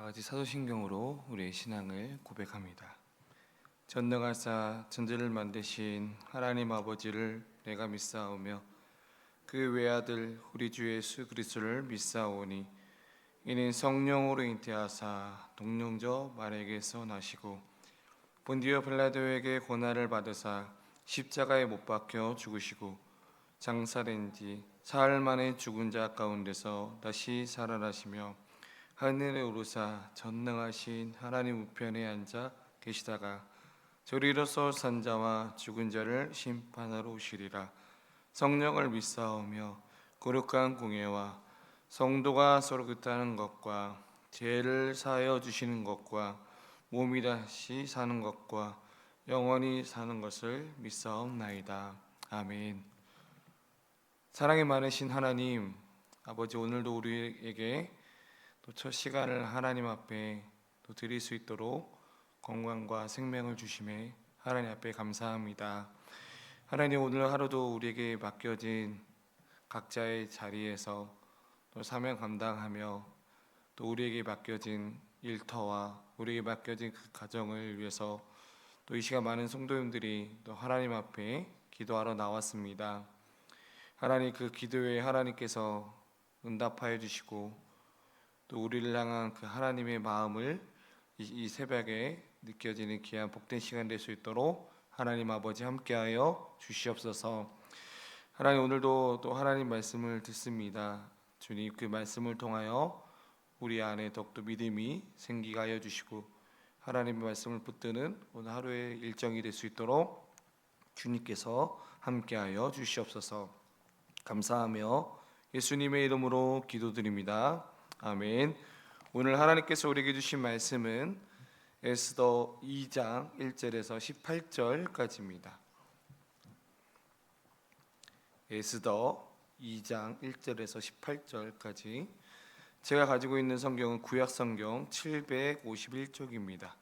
다 같이 사도신경으로 우리의 신앙을 고백합니다. 전능하사 천지를 만드신 하나님 아버지를 내가 믿사오며 그 외아들 우리 주 예수 그리스도를 믿사오니 이는 성령으로 잉태하사 동령저 마리아에게서 나시고 본디오 빌라도에게 고난을 받으사 십자가에 못 박혀 죽으시고 장사된 지 사흘 만에 죽은 자 가운데서 다시 살아나시며 하늘에 오르사 전능하신 하나님 우편에 앉아 계시다가 저리로서 산 자와 죽은 자를 심판하러 오시리라. 성령을 믿사오며 거룩한 공예와 성도가 서로 교통하는 것과 죄를 사하여 주시는 것과 몸이 다시 사는 것과 영원히 사는 것을 믿사옵나이다. 아멘. 사랑이 많으신 하나님 아버지, 오늘도 우리에게 또 첫 시간을 하나님 앞에 또 드릴 수 있도록 건강과 생명을 주심에 하나님 앞에 감사합니다. 하나님, 오늘 하루도 우리에게 맡겨진 각자의 자리에서 또 사명 감당하며 또 우리에게 맡겨진 일터와 우리에게 맡겨진 그 가정을 위해서 또 이 시간 많은 성도님들이 또 하나님 앞에 기도하러 나왔습니다. 하나님, 그 기도에 하나님께서 응답하여 주시고 또 우리를 향한 그 하나님의 마음을 이 새벽에 느껴지는 귀한 복된 시간 될 수 있도록 하나님 아버지 함께하여 주시옵소서. 하나님, 오늘도 또 하나님 말씀을 듣습니다. 주님, 그 말씀을 통하여 우리 안에 더욱더 믿음이 생기게 하여 주시고 하나님의 말씀을 붙드는 오늘 하루의 일정이 될 수 있도록 주님께서 함께하여 주시옵소서. 감사하며 예수님의 이름으로 기도드립니다. 아멘. 오늘 하나님께서 우리에게 주신 말씀은 에스더 2장 1절에서 18절까지입니다. 에스더 2장 1절에서 18절까지. 제가 가지고 있는 성경은 구약 성경 751쪽입니다.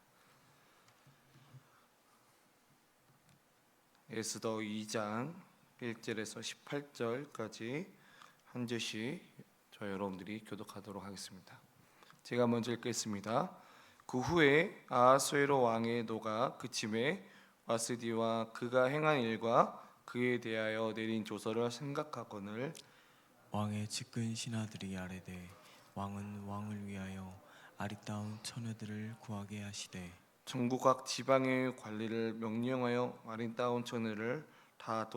에스더 2장 1절에서 18절까지 한 절씩 저 여러분들이 교독하도록 하겠습니다. 제가 먼저 읽겠습니다. 그 후에 아하수에로 왕의 노가 그침에 와스디와 그가 행한 일과 그에 대하여 내린 조서를 생각하거늘 왕의 측근 신하들이 아뢰되 왕은 왕을 위하여 아리따운 처녀들을 구하게 하시되 전국 각 지방의 관리를 명령하여 아리따운 처녀를 다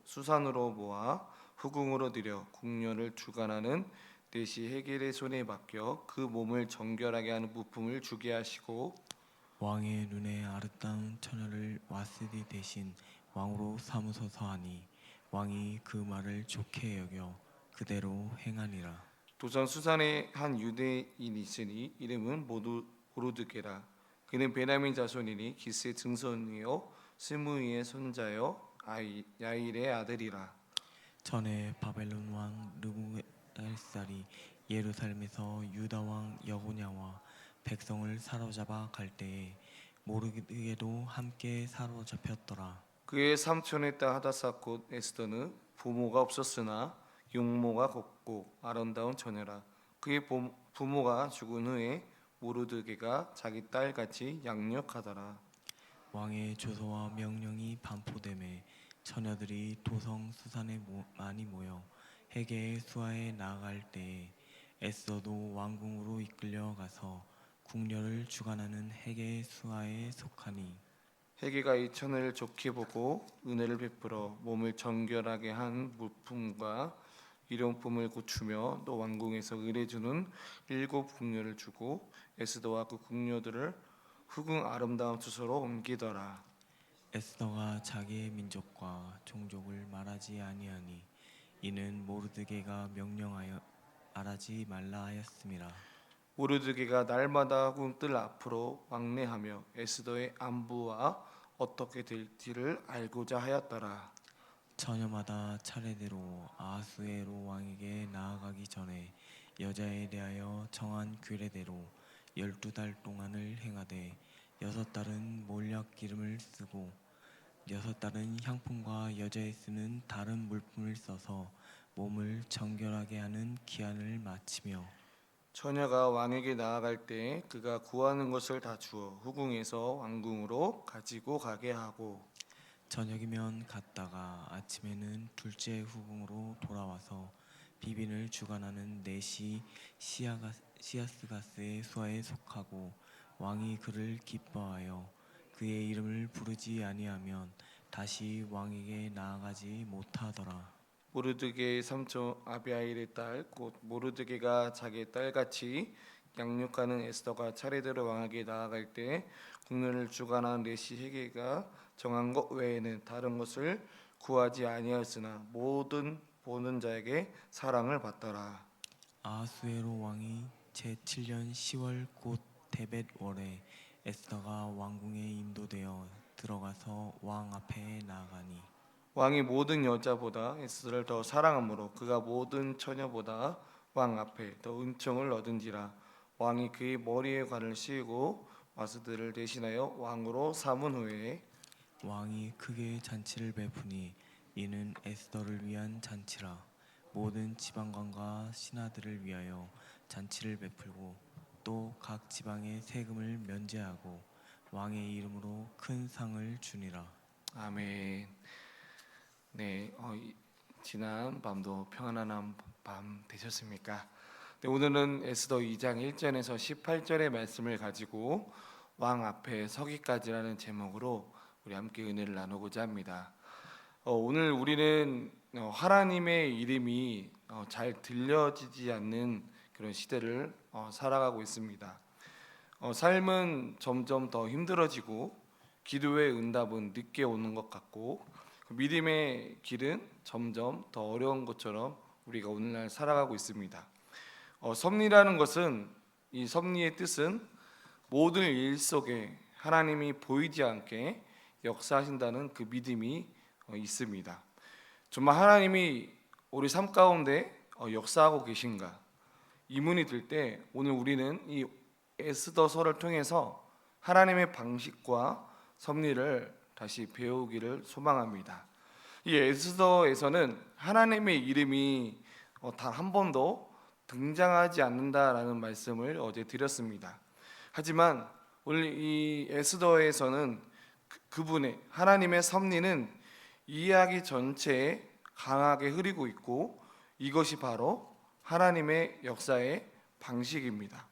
수산으로 모아 후궁으로 들여 궁녀를 주관하는 대시 헤겔의 손에 맡겨 그 몸을 정결하게 하는 부품을 주게 하시고 왕의 눈에 아리따운 처녀를 와스디 대신 왕으로 삼으소서 하니 왕이 그 말을 좋게 여겨 그대로 행하니라. 도전 수산에 한 유대인이 있으니 이름은 모르드게라. 그는 베냐민 자손이니 기스의 증손이요 스무이의 손자요 야일의 아들이라. 전에 바벨론 왕 르무엘살이 예루살렘에서 유다 왕 여고냐와 백성을 사로잡아 갈 때에 모르드게도 함께 사로잡혔더라. 그의 삼촌의 딸 하다사 곧 에스더는 부모가 없었으나 용모가 곱고 아름다운 처녀라. 그의 부모가 죽은 후에 모르드게가 자기 딸같이 양육하더라. 왕의 조서와 명령이 반포됨에 처녀들이 도성 수산에 많이 모여 헤게의 수하에 나아갈 때에 에스더도 왕궁으로 이끌려 가서 궁녀를 주관하는 헤게의 수하에 속하니 헤게가 이 처녀를 좋게 보고 은혜를 베풀어 몸을 정결하게 한 물품과 일용품을 고추며 또 왕궁에서 의뢰주는 7 궁녀를 주고 에스더와 그 궁녀들을 후궁 아름다운 투소로 옮기더라. 에스더가 자기의 민족과 종족을 말하지 아니하니 이는 모르드게가 명령하여 말하지 말라 하였음이라. 모르드게가 날마다 궁뜰 앞으로 왕래하며 에스더의 안부와 어떻게 될지를 알고자 하였더라. 처녀마다 차례대로 아하수에로 왕에게 나아가기 전에 여자에 대하여 정한 규례대로 12달 동안을 행하되 6달은 몰약 기름을 쓰고 6달은 향품과 여자에 쓰는 다른 물품을 써서 몸을 정결하게 하는 기한을 마치며 처녀가 왕에게 나아갈 때 그가 구하는 것을 다 주어 후궁에서 왕궁으로 가지고 가게 하고 저녁이면 갔다가 아침에는 둘째 후궁으로 돌아와서 비빈을 주관하는 넷이 시아스가스의 수하에 속하고 왕이 그를 기뻐하여 그의 이름을 부르지 아니하면 다시 왕에게 나아가지 못하더라. 모르드게의 삼촌 아비하일의 딸 곧 모르드게가 자기의 딸같이 양육하는 에스더가 차례대로 왕에게 나아갈 때 국론을 주관한 넷이 헤게가 정한 것 외에는 다른 것을 구하지 아니하였으나 모든 보는 자에게 사랑을 받더라. 아하수에로 왕이 제7년 10월 곧 데벳월에 에스더가 왕궁에 인도되어 들어가서 왕 앞에 나아가니 왕이 모든 여자보다 에스더를 더 사랑하므로 그가 모든 처녀보다 왕 앞에 더 은총을 얻은지라. 왕이 그의 머리에 관을 씌우고 와스들을 대신하여 왕으로 삼은 후에 왕이 크게 잔치를 베푸니 이는 에스더를 위한 잔치라. 모든 지방관과 신하들을 위하여 잔치를 베풀고 또 각 지방의 세금을 면제하고 왕의 이름으로 큰 상을 주니라. 아멘. 네, 지난 밤도 평안한 밤 되셨습니까? 네, 오늘은 에스더 2장 1절에서 18절의 말씀을 가지고 왕 앞에 서기까지라는 제목으로 우리 함께 은혜를 나누고자 합니다. 오늘 우리는 하나님의 이름이 잘 들려지지 않는 그런 시대를 살아가고 있습니다. 삶은 점점 더 힘들어지고 기도의 응답은 늦게 오는 것 같고 믿음의 길은 점점 더 어려운 것처럼 우리가 오늘날 살아가고 있습니다. 섭리라는 것은 이 섭리의 뜻은 모든 일 속에 하나님이 보이지 않게 역사하신다는 그 믿음이 있습니다. 정말 하나님이 우리 삶 가운데 역사하고 계신가? 의문이 들 때 오늘 우리는 이 에스더서를 통해서 하나님의 방식과 섭리를 다시 배우기를 소망합니다. 이 에스더에서는 하나님의 이름이 단 한 번도 등장하지 않는다라는 말씀을 어제 드렸습니다. 하지만 오늘 이 에스더에서는 그분의 하나님의 섭리는 이야기 전체에 강하게 흐리고 있고 이것이 바로 하나님의 역사의 방식입니다.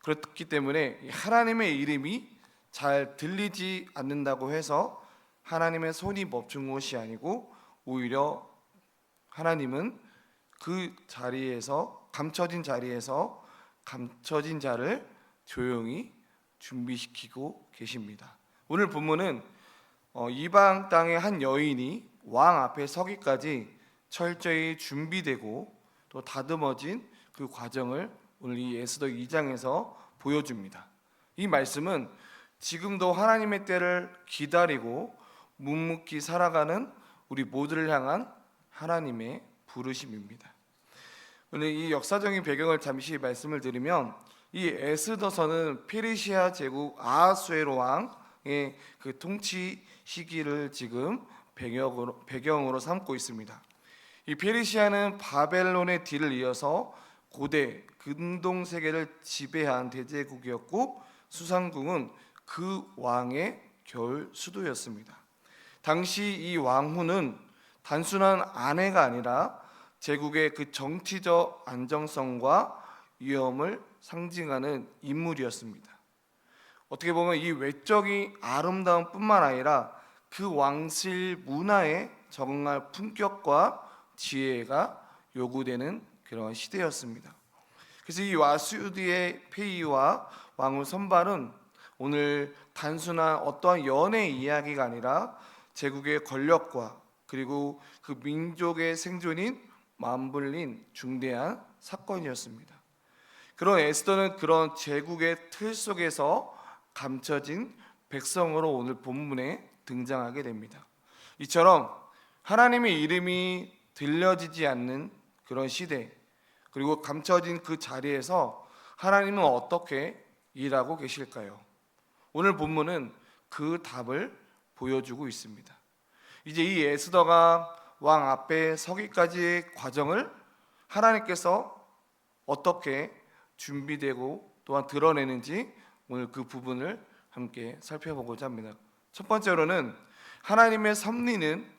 그렇기 때문에 하나님의 이름이 잘 들리지 않는다고 해서 하나님의 손이 멈춘 것이 아니고 오히려 하나님은 그 자리에서 감춰진 자를 조용히 준비시키고 계십니다. 오늘 본문은 이방 땅의 한 여인이 왕 앞에 서기까지 철저히 준비되고 또 다듬어진 그 과정을 오늘 이 에스더 2장에서 보여줍니다. 이 말씀은 지금도 하나님의 때를 기다리고 묵묵히 살아가는 우리 모두를 향한 하나님의 부르심입니다. 오늘 이 역사적인 배경을 잠시 말씀을 드리면 이 에스더서는 페르시아 제국 아하수에로 왕의 그 통치 시기를 지금 배경으로 삼고 있습니다. 이 페르시아는 바벨론의 뒤를 이어서 고대 근동 세계를 지배한 대제국이었고 수상궁은 그 왕의 겨울 수도였습니다. 당시 이 왕후는 단순한 아내가 아니라 제국의 그 정치적 안정성과 위엄을 상징하는 인물이었습니다. 어떻게 보면 이 외적인 아름다움 뿐만 아니라 그 왕실 문화에 적응할 품격과 지혜가 요구되는 그런 시대였습니다. 그래서 이 와수디의 폐위와 왕후 선발은 오늘 단순한 어떠한 연애 이야기가 아니라 제국의 권력과 그리고 그 민족의 생존인 맞물린 중대한 사건이었습니다. 그런 에스더는 그런 제국의 틀 속에서 감춰진 백성으로 오늘 본문에 등장하게 됩니다. 이처럼 하나님의 이름이 들려지지 않는 그런 시대, 그리고 감춰진 그 자리에서 하나님은 어떻게 일하고 계실까요? 오늘 본문은 그 답을 보여주고 있습니다. 이제 이 에스더가 왕 앞에 서기까지의 과정을 하나님께서 어떻게 준비되고 또한 드러내는지 오늘 그 부분을 함께 살펴보고자 합니다. 첫 번째로는 하나님의 섭리는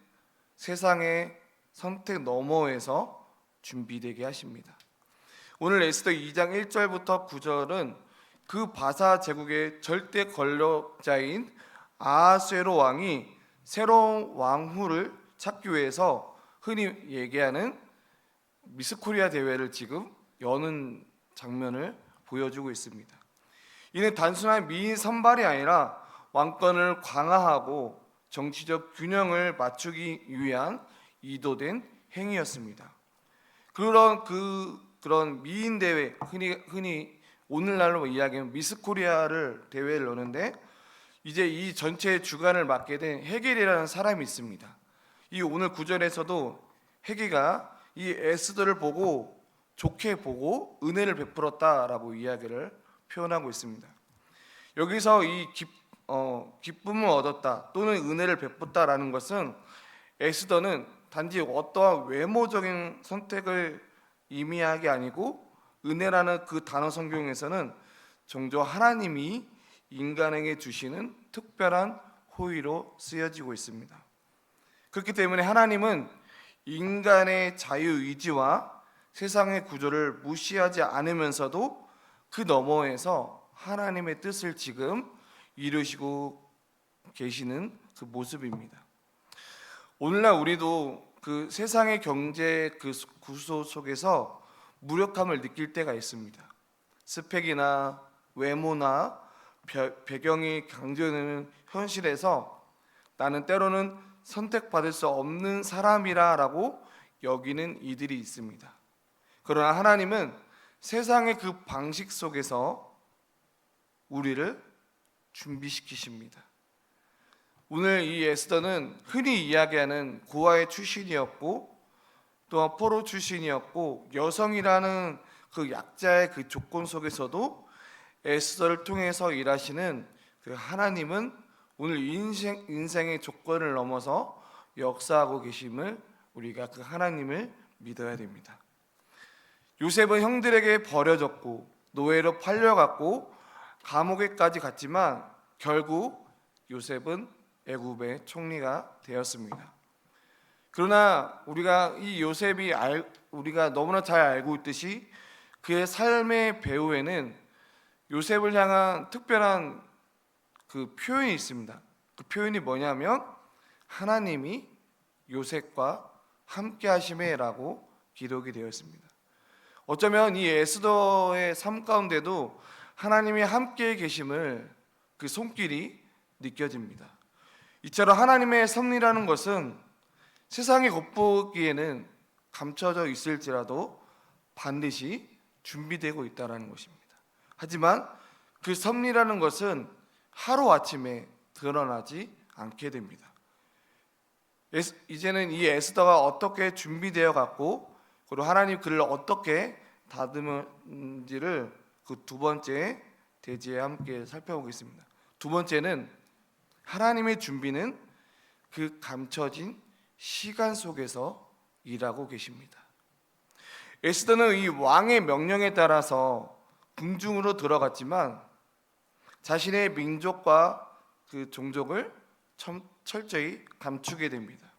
세상의 선택 너머에서 준비되게 하십니다. 오늘 에스더 2장 1절부터 9절은 그 바사 제국의 절대 권력자인 아하수에로 왕이 새로운 왕후를 찾기 위해서 흔히 얘기하는 미스 코리아 대회를 지금 여는 장면을 보여주고 있습니다. 이는 단순한 미인 선발이 아니라 왕권을 강화하고 정치적 균형을 맞추기 위한 의도된 행위였습니다. 그런 미인 대회, 흔히 오늘날로 이야기하는 미스 코리아를 대회를 여는데 이제 이 전체의 주관을 맡게 된 헤겔이라는 사람이 있습니다. 이 오늘 구절에서도 헤겔가 이 에스더를 보고 좋게 보고 은혜를 베풀었다라고 이야기를 표현하고 있습니다. 여기서 이 기쁨을 얻었다 또는 은혜를 베풀었다라는 것은 에스더는 단지 어떠한 외모적인 선택을 의미하기 아니고 은혜라는 그 단어 성경에서는 종종 하나님이 인간에게 주시는 특별한 호의로 쓰여지고 있습니다. 그렇기 때문에 하나님은 인간의 자유의지와 세상의 구조를 무시하지 않으면서도 그 너머에서 하나님의 뜻을 지금 이루시고 계시는 그 모습입니다. 오늘날 우리도 그 세상의 경제 그 구조 속에서 무력함을 느낄 때가 있습니다. 스펙이나 외모나 배경이 강조되는 현실에서 나는 때로는 선택받을 수 없는 사람이라고 여기는 이들이 있습니다. 그러나 하나님은 세상의 그 방식 속에서 우리를 준비시키십니다. 오늘 이 에스더는 흔히 이야기하는 고아의 출신이었고 또한 포로 출신이었고 여성이라는 그 약자의 그 조건 속에서도 에스더를 통해서 일하시는 그 하나님은 오늘 인생의 조건을 넘어서 역사하고 계심을 우리가 그 하나님을 믿어야 됩니다. 요셉은 형들에게 버려졌고 노예로 팔려갔고 감옥에까지 갔지만 결국 요셉은 애굽의 총리가 되었습니다. 그러나 우리가 이 요셉이 우리가 너무나 잘 알고 있듯이 그의 삶의 배후에는 요셉을 향한 특별한 그 표현이 있습니다. 그 표현이 뭐냐면 하나님이 요셉과 함께 하심에라고 기록이 되어 있습니다. 어쩌면 이 에스더의 삶 가운데도 하나님이 함께 계심을 그 손길이 느껴집니다. 이처럼 하나님의 섭리라는 것은 세상이 겉보기에는 감춰져 있을지라도 반드시 준비되고 있다는 것입니다. 하지만 그 섭리라는 것은 하루아침에 드러나지 않게 됩니다. 이제는 이 에스더가 어떻게 준비되어 갔고 그리고 하나님 그를 어떻게 다듬은지를 그 두 번째 대지에 함께 살펴보겠습니다. 두 번째는 하나님의 준비는 그 감춰진 시간 속에서 일하고 계십니다. 에스더는 이 왕의 명령에 따라서 궁중으로 들어갔지만 자신의 민족과 그 종족을 철저히 감추게 됩니다.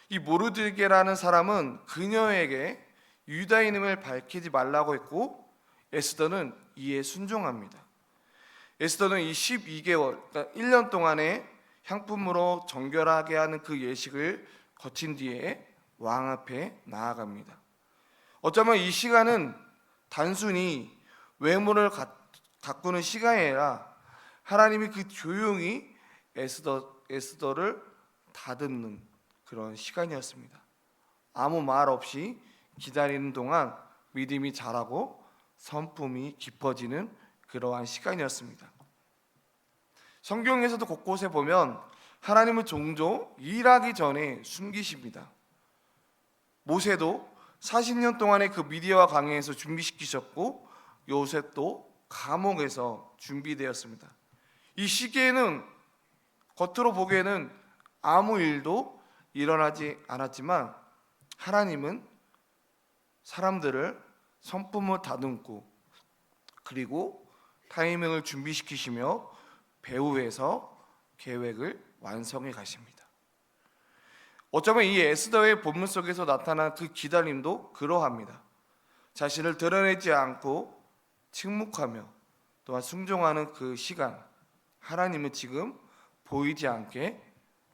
이 모르드게라는 사람은 그녀에게 유다인임을 밝히지 말라고 했고 에스더는 이에 순종합니다. 에스더는 이 12개월, 그러니까 1년 동안의 향품으로 정결하게 하는 그 예식을 거친 뒤에 왕 앞에 나아갑니다. 어쩌면 이 시간은 단순히 외모를 가꾸는 시간이 아니라 하나님이 그 조용히 에스더를 다듬는 그런 시간이었습니다. 아무 말 없이 기다리는 동안 믿음이 자라고 성품이 깊어지는 그러한 시간이었습니다. 성경에서도 곳곳에 보면 하나님은 종종 일하기 전에 숨기십니다. 모세도 40년 동안의 그 미디어와 강해에서 준비시키셨고 요셉도 감옥에서 준비되었습니다. 이 시기에는 겉으로 보기에는 아무 일도 일어나지 않았지만 하나님은 사람들을 성품을 다듬고 그리고 타이밍을 준비시키시며 배후에서 계획을 완성해 가십니다. 어쩌면 이 에스더의 본문 속에서 나타난 그 기다림도 그러합니다. 자신을 드러내지 않고 침묵하며 또한 순종하는 그 시간, 하나님은 지금 보이지 않게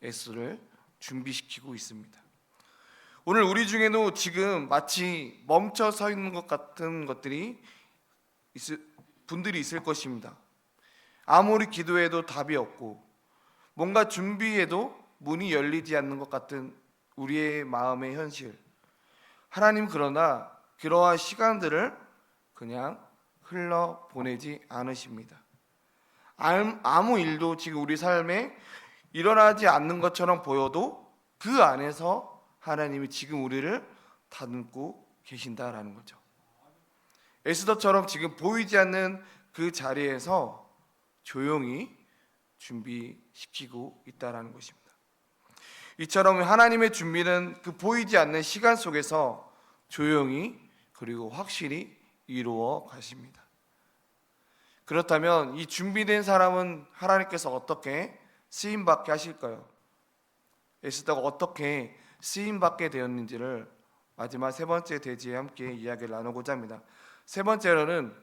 에스더를 준비시키고 있습니다. 오늘 우리 중에도 지금 마치 멈춰 서 있는 것 같은 분들이 있을 것입니다. 아무리 기도해도 답이 없고 뭔가 준비해도 문이 열리지 않는 것 같은 우리의 마음의 현실. 하나님 그러나 그러한 시간들을 그냥 흘러 보내지 않으십니다. 아무 일도 지금 우리 삶에 일어나지 않는 것처럼 보여도 그 안에서 하나님이 지금 우리를 다듬고 계신다라는 거죠. 에스더처럼 지금 보이지 않는 그 자리에서 조용히 준비시키고 있다라는 것입니다. 이처럼 하나님의 준비는 그 보이지 않는 시간 속에서 조용히 그리고 확실히 이루어 가십니다. 그렇다면 이 준비된 사람은 하나님께서 어떻게 쓰임받게 하실까요? 에스더가 어떻게 쓰임받게 되었는지를 마지막 세 번째 대지에 함께 이야기를 나누고자 합니다. 세 번째로는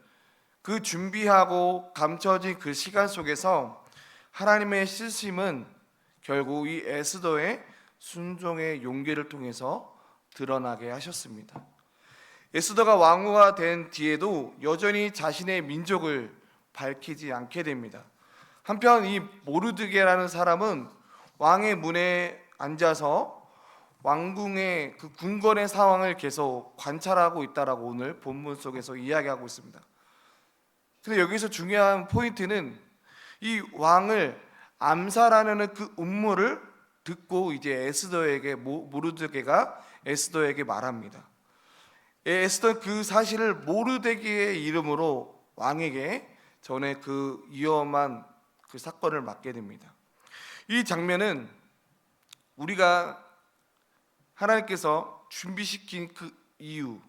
그 준비하고 감춰진 그 시간 속에서 하나님의 쓰심은 결국 이 에스더의 순종의 용기를 통해서 드러나게 하셨습니다. 에스더가 왕후가 된 뒤에도 여전히 자신의 민족을 밝히지 않게 됩니다. 한편 이 모르드게라는 사람은 왕의 문에 앉아서 왕궁의 그 궁궐의 상황을 계속 관찰하고 있다라고 오늘 본문 속에서 이야기하고 있습니다. 근데 여기서 중요한 포인트는 이 왕을 암살하려는 그 음모를 듣고 이제 에스더에게 모르드게가 에스더에게 말합니다. 에스더는 그 사실을 모르드게의 이름으로 왕에게 전에 그 위험한 그 사건을 맡게 됩니다. 이 장면은 우리가 하나님께서 준비시킨 그 이유,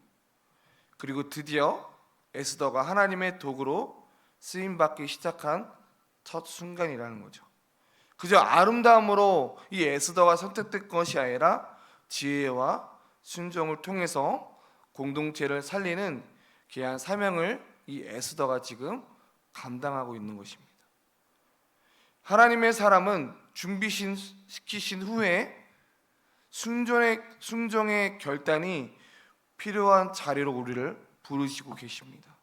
그리고 드디어 에스더가 하나님의 도구로 쓰임받기 시작한 첫 순간이라는 거죠. 그저 아름다움으로 이 에스더가 선택된 것이 아니라 지혜와 순종을 통해서 공동체를 살리는 귀한 사명을 이 에스더가 지금 감당하고 있는 것입니다. 하나님의 사람은 준비시키신 후에 순종의 결단이 필요한 자리로 우리를 부르시고 계십니다.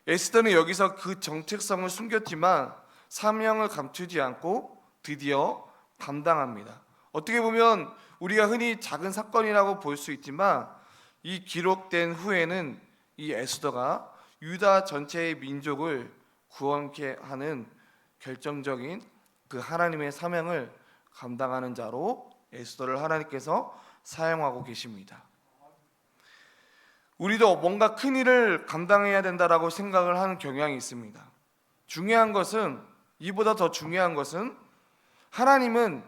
에스더는 여기서 그 정체성을 숨겼지만 사명을 감추지 않고 드디어 감당합니다. 어떻게 보면 우리가 흔히 작은 사건이라고 볼 수 있지만 이 기록된 후에는 이 에스더가 유다 전체의 민족을 구원케 하는 결정적인 그 하나님의 사명을 감당하는 자로 에스더를 하나님께서 사용하고 계십니다. 우리도 뭔가 큰 일을 감당해야 된다라고 생각을 하는 경향이 있습니다. 중요한 것은, 이보다 더 중요한 것은 하나님은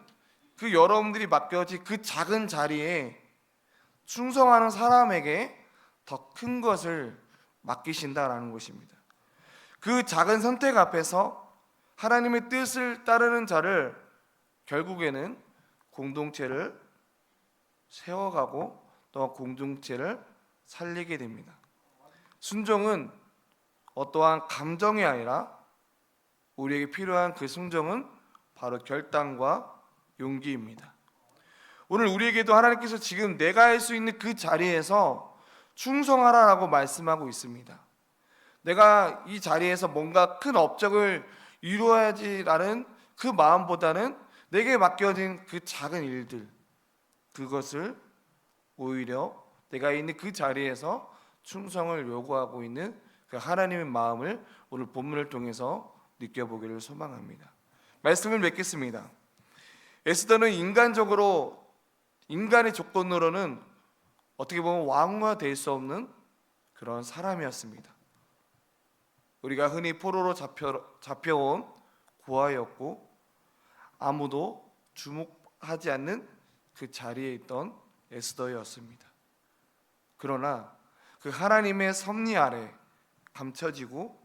그 여러분들이 맡겨진 그 작은 자리에 충성하는 사람에게 더 큰 것을 맡기신다라는 것입니다. 그 작은 선택 앞에서 하나님의 뜻을 따르는 자를 결국에는 공동체를 세워가고 또 공동체를 살리게 됩니다. 순종은 어떠한 감정이 아니라 우리에게 필요한 그 순종은 바로 결단과 용기입니다. 오늘 우리에게도 하나님께서 지금 내가 할 수 있는 그 자리에서 충성하라라고 말씀하고 있습니다. 내가 이 자리에서 뭔가 큰 업적을 이루어야지라는 그 마음보다는 내게 맡겨진 그 작은 일들, 그것을 오히려 내가 있는 그 자리에서 충성을 요구하고 있는 그 하나님의 마음을 오늘 본문을 통해서 느껴보기를 소망합니다. 말씀을 맺겠습니다. 에스더는 인간의 조건으로는 어떻게 보면 왕후가 될 수 없는 그런 사람이었습니다. 우리가 흔히 포로로 잡혀온 고아였고 아무도 주목하지 않는 그 자리에 있던 에스더였습니다. 그러나 그 하나님의 섭리 아래 감춰지고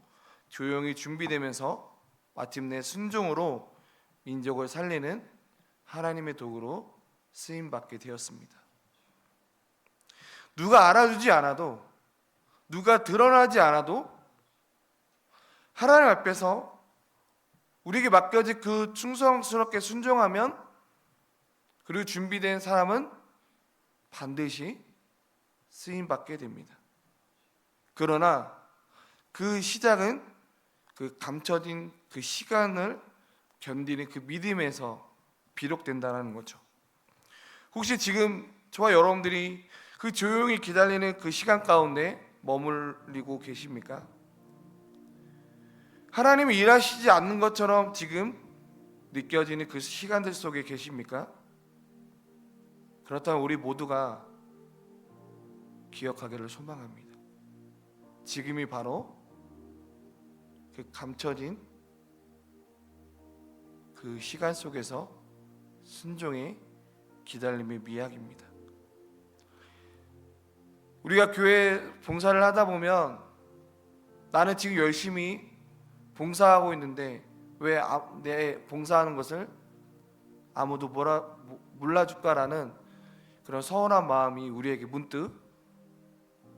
조용히 준비되면서 마침내 순종으로 민족을 살리는 하나님의 도구로 쓰임받게 되었습니다. 누가 알아주지 않아도, 누가 드러나지 않아도 하나님 앞에서 우리에게 맡겨진 그 충성스럽게 순종하면, 그리고 준비된 사람은 반드시 쓰임받게 됩니다. 그러나 그 시작은 그 감춰진 그 시간을 견디는 그 믿음에서 비롯된다는 거죠. 혹시 지금 저와 여러분들이 그 조용히 기다리는 그 시간 가운데 머물리고 계십니까? 하나님이 일하시지 않는 것처럼 지금 느껴지는 그 시간들 속에 계십니까? 그렇다면 우리 모두가 기억하기를 소망합니다. 지금이 바로 그 감춰진 그 시간 속에서 순종의 기다림의 미학입니다. 우리가 교회 봉사를 하다 보면 나는 지금 열심히 봉사하고 있는데 왜 내 봉사하는 것을 아무도 몰라줄까라는 그런 서운한 마음이 우리에게 문득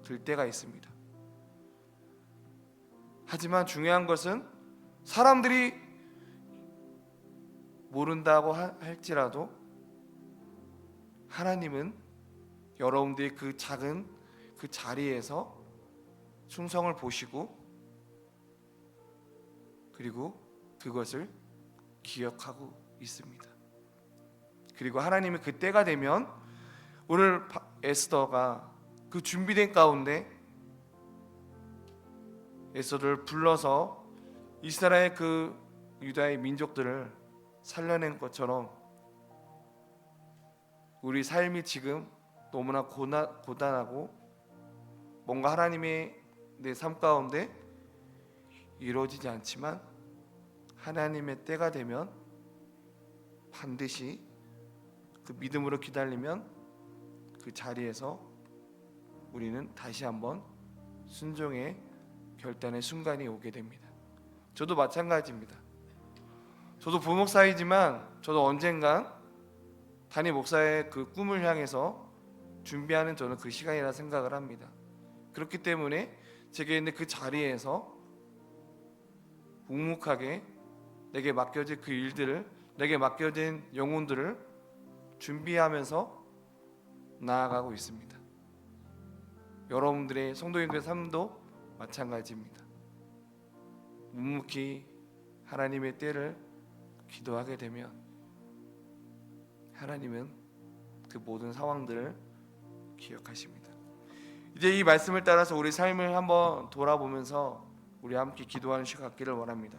들 때가 있습니다. 하지만 중요한 것은 사람들이 모른다고 할지라도 하나님은 여러분들의 그 작은 그 자리에서 충성을 보시고 그리고 그것을 기억하고 있습니다. 그리고 하나님이 그 때가 되면 오늘 에스더가 그 준비된 가운데 에스더를 불러서 이스라엘 그 유다의 민족들을 살려낸 것처럼 우리 삶이 지금 너무나 고단하고 뭔가 하나님의 내 삶 가운데 이루어지지 않지만 하나님의 때가 되면 반드시 그 믿음으로 기다리면 그 자리에서 우리는 다시 한번 순종의 결단의 순간이 오게 됩니다. 저도 마찬가지입니다. 저도 부목사이지만 저도 언젠간 담임 목사의 그 꿈을 향해서 준비하는 저는 그 시간이라 생각을 합니다. 그렇기 때문에 제게 있는 그 자리에서 묵묵하게 내게 맡겨진 그 일들을, 내게 맡겨진 영혼들을 준비하면서 나아가고 있습니다. 여러분들의 성도님들의 삶도 마찬가지입니다. 묵묵히 하나님의 때를 기도하게 되면 하나님은 그 모든 상황들을 기억하십니다. 이제 이 말씀을 따라서 우리 삶을 한번 돌아보면서 우리 함께 기도하는 시간 갖기를 원합니다.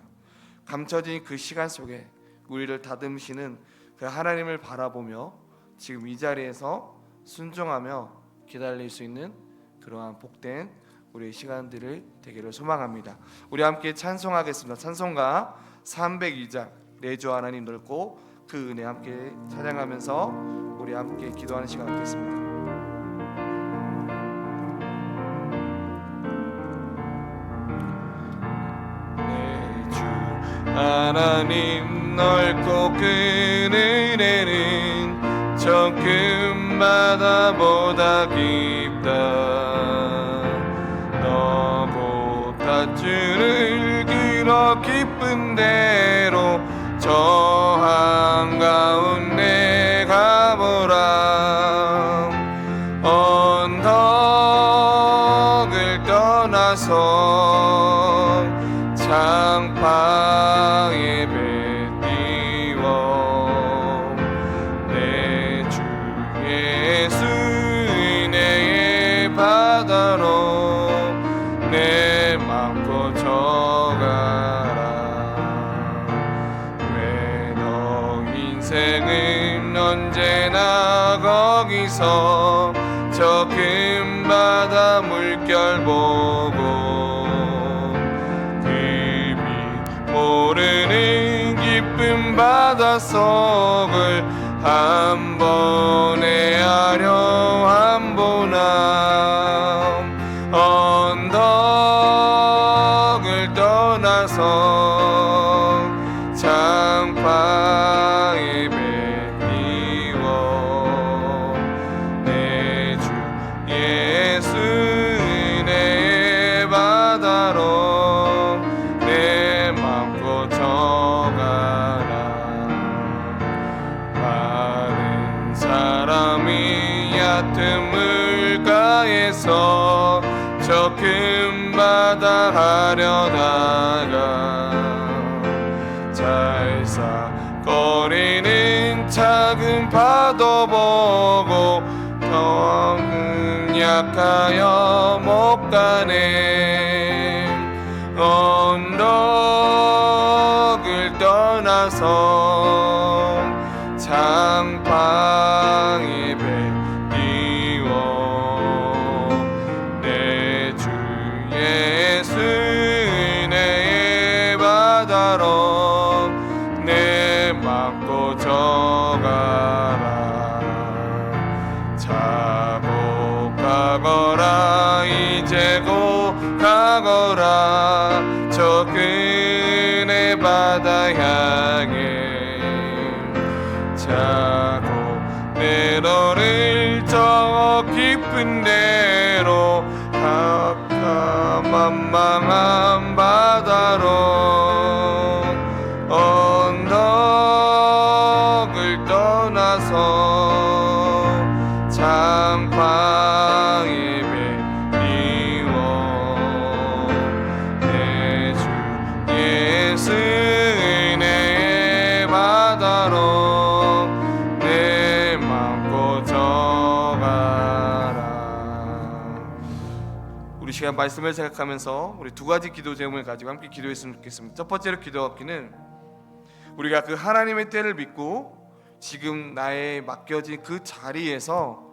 감춰진 그 시간 속에 우리를 다듬으시는 그 하나님을 바라보며 지금 이 자리에서 순종하며 기다릴 수 있는 그러한 복된 우리의 시간들을 되기를 소망합니다. 우리 함께 찬송하겠습니다. 찬송가 302장 내 주 하나님 넓고 그 은혜 함께 찬양하면서 우리 함께 기도하는 시간 갖겠습니다. 내 주 하나님 넓고 그 은혜는 저 큰 바다보다 깊다. 너보다 주를 그러 기쁜 대로 저 한가운데 가보라. 언덕을 떠나서 장파에 배 띄워 내 주 예수 은혜의 바다로 내 맘 고쳐가라. 왜 너 인생은 언제나 거기서 저 큰 바다 물결 보고 그 빛 모르는 깊은 바닷속을 한 번에 하려 한 보나. 언덕을 저 큰 바다 하려다가 잘싸거리는 작은 파도 보고 더욱 약하여 못 가네. 언덕을 떠나서 장방에 배 띄워 내 주 예수 은혜의 바다로 내 맘고 저가라. 자고 가거라 이제 고 가거라 저 그네 바다 향해. 자고 내로를 저 깊은 데로 캄캄망망한 바다로 언덕을 떠나서 장방에 배 띄워 내 주 예수 은혜의 바다로 내 맘고 저가라. 우리 시간 말씀을 생각하면서 우리 두 가지 기도 제목을 가지고 함께 기도했으면 좋겠습니다. 첫 번째로 기도하기는 우리가 그 하나님의 때를 믿고 지금 나의 맡겨진 그 자리에서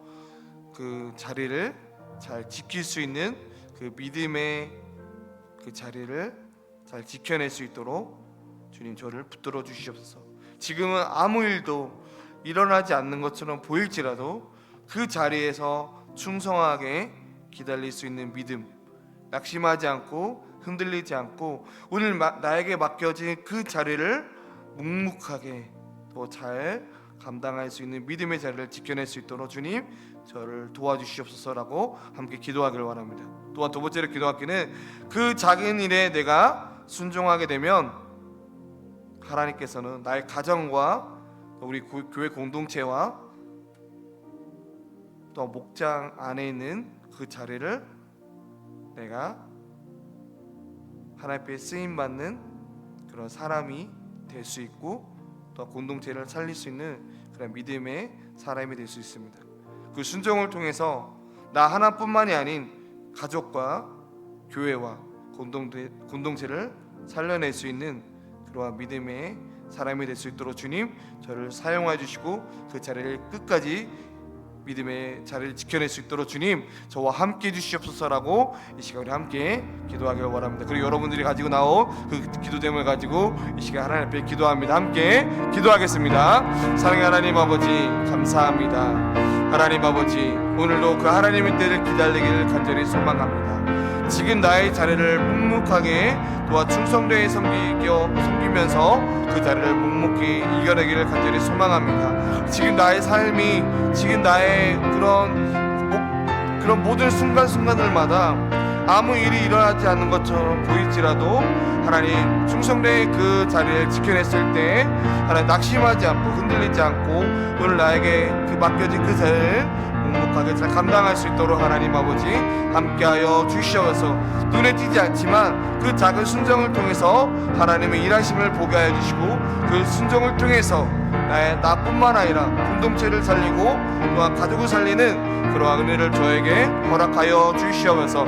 그 자리를 잘 지킬 수 있는 그 믿음의 그 자리를 잘 지켜낼 수 있도록 주님 저를 붙들어 주시옵소서. 지금은 아무 일도 일어나지 않는 것처럼 보일지라도 그 자리에서 충성하게 기다릴 수 있는 믿음, 낙심하지 않고 흔들리지 않고 오늘 나에게 맡겨진 그 자리를 묵묵하게 더 잘 감당할 수 있는 믿음의 자리를 지켜낼 수 있도록 주님 저를 도와주시옵소서라고 함께 기도하길 원합니다. 또한 두 번째로 기도하기는 그 작은 일에 내가 순종하게 되면 하나님께서는 나의 가정과 우리 교회 공동체와 또 목장 안에 있는 그 자리를 내가 하나님께 쓰임받는 그런 사람이 될 수 있고 또 공동체를 살릴 수 있는 그런 믿음의 사람이 될 수 있습니다. 그 순종을 통해서 나 하나뿐만이 아닌 가족과 교회와 공동체를 살려낼 수 있는 그러한 믿음의 사람이 될 수 있도록 주님 저를 사용해 주시고 그 자리를 끝까지 믿음의 자리를 지켜낼 수 있도록 주님 저와 함께 해주시옵소서라고 이 시간 우리 함께 기도하길 원합니다. 그리고 여러분들이 가지고 나온 그 기도 제목을 가지고 이 시간 하나님 앞에 기도합니다. 함께 기도하겠습니다. 사랑의 하나님 아버지 감사합니다. 하나님 아버지 오늘도 그 하나님의 때를 기다리기를 간절히 소망합니다. 지금 나의 자리를 묵묵하게 도와 충성되게 섬기면서 그 자리를 묵묵히 이겨내기를 간절히 소망합니다. 지금 나의 삶이 지금 나의 그런 모든 순간순간들마다 아무 일이 일어나지 않는 것처럼 보일지라도 하나님 충성되게 그 자리를 지켜냈을 때 하나님 낙심하지 않고 흔들리지 않고 오늘 나에게 그 맡겨진 그 자리를 묵묵하게 잘 감당할 수 있도록 하나님 아버지 함께하여 주시옵소서. 눈에 띄지 않지만 그 작은 순종을 통해서 하나님의 일하심을 보게 하여 주시고 그 순종을 통해서 나뿐만 아니라 공동체를 살리고 또한 가족을 살리는 그러한 은혜를 저에게 허락하여 주시옵소서.